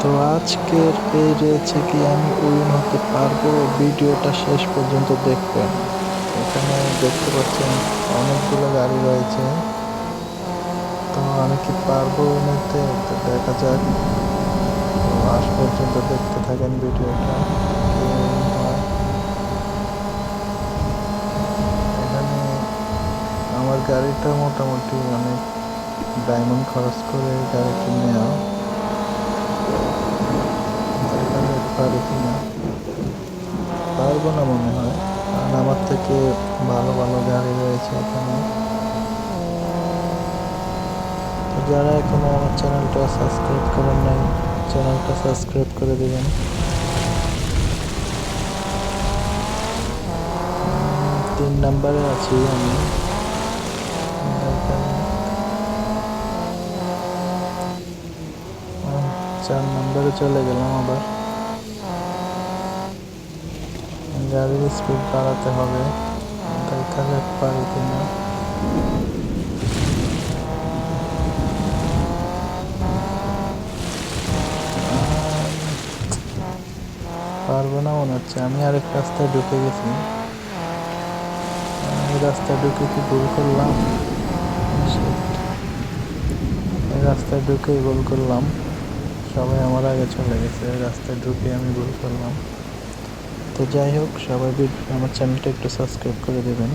তো আজকের এই রয়েছে কি আমি উইন হতে পারবো, ভিডিওটা শেষ পর্যন্ত দেখবেন। এখানে দেখতে পাচ্ছেন অনেকগুলো গাড়ি রয়েছে, তো আমি কি পারবো নিতে, তো দেখা যাক। তো লাস্ট পর্যন্ত দেখতে থাকেন ভিডিওটা, কে উইন হয়। এখানে আমার গাড়িটা মোটামুটি অনেক ডায়মন্ড খরচ করে গাড়িটা নেওয়া, দেখা যাক পারি কিনা। পারবো না মনে হয়, কারণ আমার থেকে ভালো ভালো গাড়ি রয়েছে এখানে। তো যারা এখনো আমার চ্যানেলটা সাবস্ক্রাইব করেন নাই, চ্যানেলটা সাবস্ক্রাইব করে দিবেন। 3 নাম্বারে আছি আমি, দেখা যাক। 4 নাম্বারে চলে গেলাম আবার। গাড়ির স্পিড বাড়াতে হবে, দেখা যাক পারি কিনা। পারবো না মনে হচ্ছে, আমি আরেক রাস্তায় ঢুকে গেছি। এই রাস্তায় ঢুকে কি ভুল করলাম? Shit, এই রাস্তায় ঢুকেই ভুল করলাম। সবাই আমার আগে চলে গেছে, এই রাস্তায় ঢুকে আমি ভুল করলাম। তো যাই হোক, সবাই আমার চ্যানেলটা একটু সাবস্ক্রাইব করে দেবেন,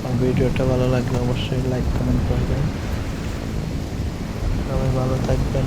আর ভিডিওটা ভালো লাগলে অবশ্যই লাইক কমেন্ট করবেন। সবাই ভালো থাকবেন।